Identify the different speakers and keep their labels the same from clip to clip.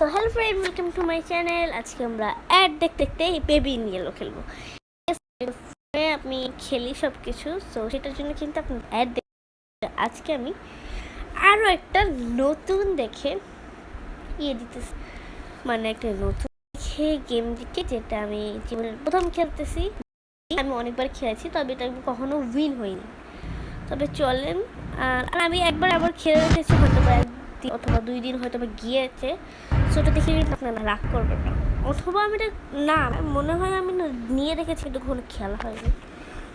Speaker 1: So hello friend, welcome to my channel. আজকে আমরা add দেখতে দেখতে বেবি নিয়ে খেলবো। আমি খেলি সব কিছু, সো সেটার জন্য কিন্তু আপনার অ্যাড আজকে আমি আরও একটা নতুন দেখে দিতেছি, মানে একটা নতুন দেখে গেম দিকে, যেটা আমি জীবনের প্রথম খেলতেছি। আমি অনেকবার খেলেছি, তবে এটা কখনো উইন হয়নি। তবে চলেন, আর আমি একবার আবার খেলে রেখেছি, হয়তো একদিন অথবা 2 দিন হয়তো গিয়েছে। সেটা দেখে আপনারা রাগ করবেন না, অথবা আমি না মনে হয় আমি নিয়ে রেখেছি, কিন্তু কোনো খেলা হয়নি।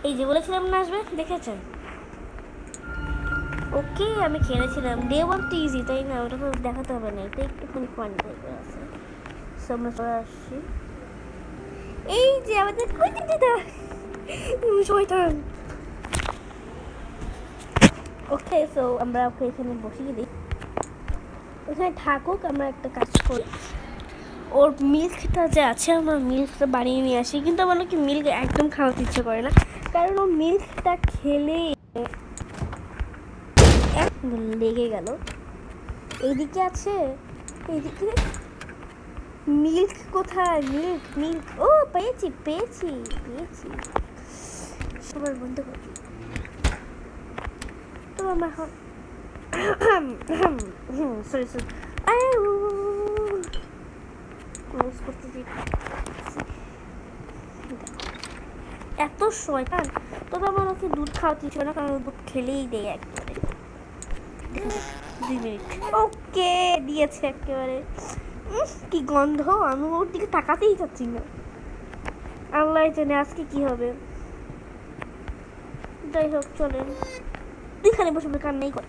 Speaker 1: এই যে বলেছিলাম না আসবে, দেখেছেন? ওকে, আমি খেলেছিলাম ডে 1 তো ইজি, তাই না? ওটা তো দেখাতে হবে না, এটা একটুখানি ফান টাইপের আছে। আমরা চলে আসছি, এই যে আমাদের শয়তান। ওকে, সো আমরা ওকে এখানে বসিয়ে দিই, ওখানে থাকুক। আমরা একটা কাজ করি, ওর মিল্কটা যে আছে, আমরা মিল্কটা বানিয়ে নিয়ে আসি। কিন্তু আমার কি মিল্ক একদম খাওয়াতে ইচ্ছে করে না, কারণ ও মিল্কটা খেলে লেগে গেল। এইদিকে আছে, এইদিকে মিল্ক কোথায়? মিল্ক মিল্ক ও পেয়েছি পেয়েছি পেয়েছি। সবার বন্ধ করি তো আমার এখন সরি সরি, ক্লোজ করতে দিই। এত শয়তান, তবে আমার ওকে দুধ খাওয়াতে ছিল না, কারণ দুধ খেলেই দেয় একেবারে। 2 মিনিট, ওকে দিয়েছে একেবারে। কি গন্ধ, আমি ওর দিকে তাকাতেই চাচ্ছি না। আল্লাহ জানে আজকে কি হবে। যাই হোক, চলেন এখানে বসে বসে কান্নাই করে।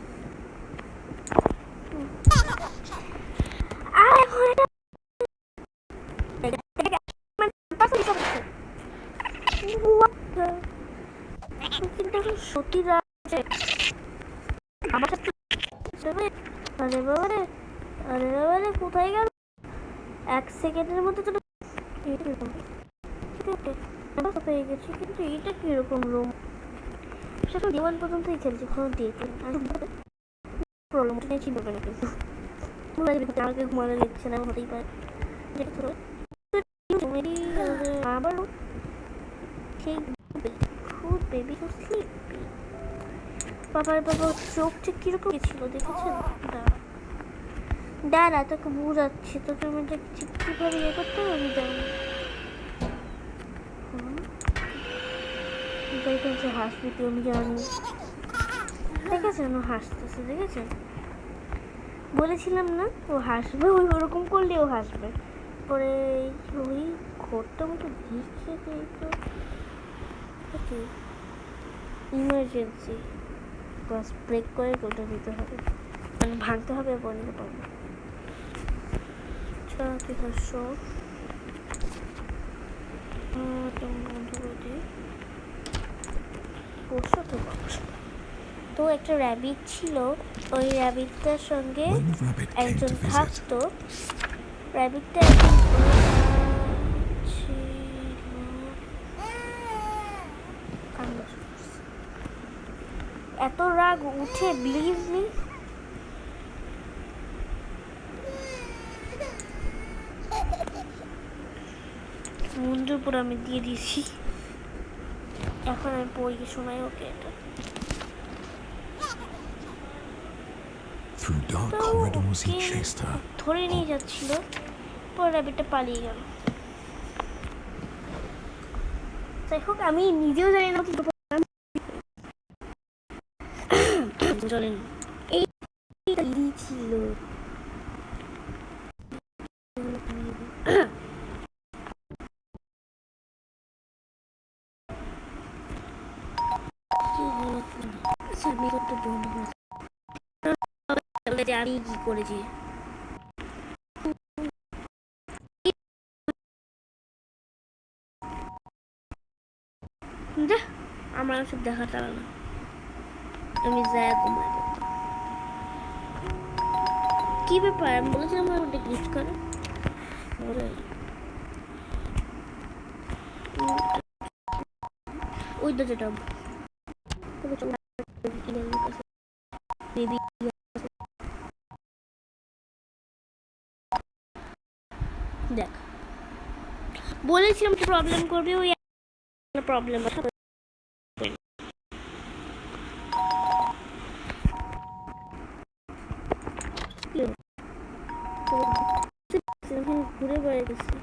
Speaker 1: সত্যি আমার সাথে আরে বাবারে, আরে বাবারে, কোথায় গেল? 1 সেকেন্ডের মধ্যে তো পেয়ে গেছি। কিন্তু এইটা কিরকম রুম? সেটা জীবন পর্যন্তই খেলছি, কোনো দিয়ে প্রবলেম ছিল না, কিন্তু আমাকে ঘুমানো দিচ্ছে না, হতেই পারে। আবার সেই খুব বেবি স্লিপ। বাবার চোখটা কিরকম ছিল দেখেছেন? দাঁড়া তোকে বুঝাচ্ছি, তোকে আমি কিভাবে ইয়ে করতে হবে আমি জানি। হাসবি তুই, আমি জানি। দেখেছেন ও হাসতেছে, দেখেছেন? বলেছিলাম না ও হাসবে, ওই ওরকম করলে ও হাসবে। পরে ওই ঘরটা মতো ভিজছে, তো ইমার্জেন্সি বাস ব্রেক করে ওটা দিতে হবে, মানে ভাঙতে হবে, বলতে পারবো। তুই হাসছো, তো একটা র্যাবিট ছিল, ওই র্যাবিটটার সঙ্গে একজন থাকতো। র্যাবিটটা এত রাগ উঠে, বিলিভ মি। বন্ধুর উপর আমি দিয়ে দিয়েছি, এখন আমি পড়ি শোনাই ওকে এটা। ধরে নিয়ে যাচ্ছিল, পরে র্যাবিটটা পালিয়ে গেল। যাই হোক, আমি নিজেও জানি না চলেন, এই ছিল আমি কি করেছি। আমার সব দেখা তারা না, আমি যাই ঘুমাই। কি ব্যাপার? আমি বলেছিলাম আমার ওটা গিফট করে ওই তো যেটা বেবি দেখ বলেছিলাম কি প্রবলেম করবে, ওই প্রবলেম ঘুরে বেড়ে গেছি।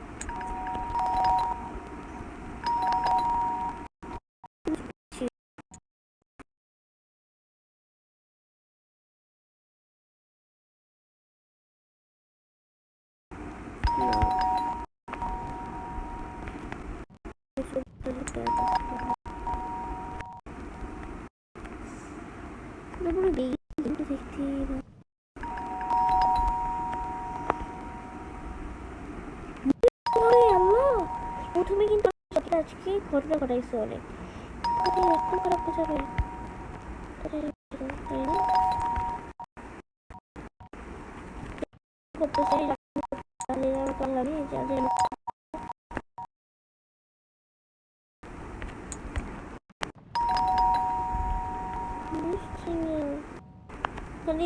Speaker 1: প্রথমে কিন্তু আজকে ঘটনা ঘটাইছে অনেক, একটু খারাপ বোঝাবে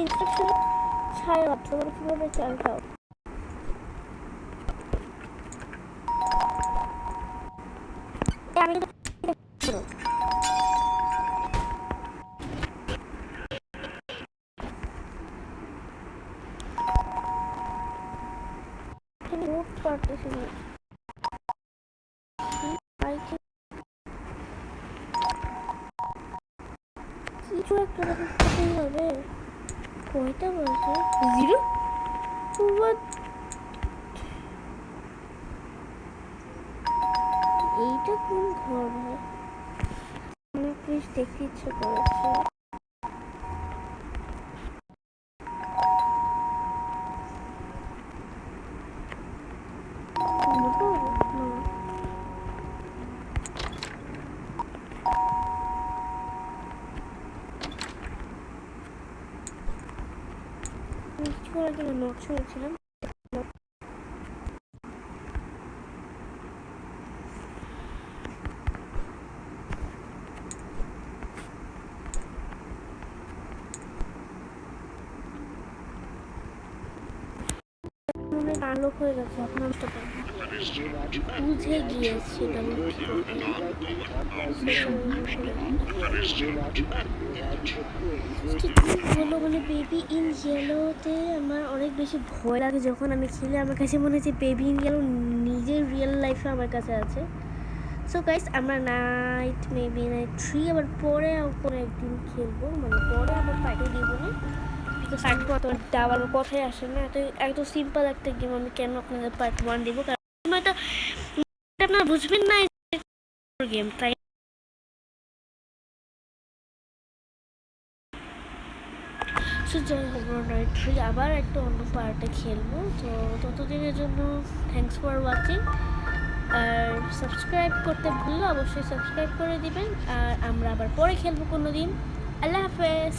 Speaker 1: ইনস্ট্রাকশন ছাড়া তোমরা কিভাবে চালাও। আমি পারতেছি না, কিছু একটা করতেই হবে। কয়টা বলছে 0 এইটা কোন ঘর হয়? আমার প্লিজ দেখতে ইচ্ছে করেছে। কিছু করার জন্য নোট শুনেছিলাম। আলোক হয়ে গেছে, এখন আমি বুঝে গিয়েছি বললো বলে বেবি ইন ইয়েলোতে আমার অনেক বেশি ভয় লাগে যখন আমি খেলে। আমার কাছে মনে হচ্ছে বেবি ইন ইয়েলো নিজের রিয়েল লাইফে আমার কাছে আছে। সো গাইস আমরা নাইট মেবি নাইট 3 আবার পরে কোনো একদিন খেলবো, মানে পরে আবার পার্টি দিব না, বিকজ পার্ট 2 তো দেওয়ার কথাই আসে না। এত সিম্পল একটা গেম আমি কেন আপনাদের পার্ট 1 দিব, কারণ হয়তো আপনারা বুঝবেন না গেম, তাই সো যাই হোক নাইট 3 আবার একটা অন্য পার্টে খেলবো। তো ততদিনের জন্য থ্যাংকস ফর ওয়াচিং, আর সাবস্ক্রাইব করতে ভুললে অবশ্যই সাবস্ক্রাইব করে দিবেন, আর আমরা আবার পরে খেলবো কোনো দিন। আল্লাহ হাফেজ।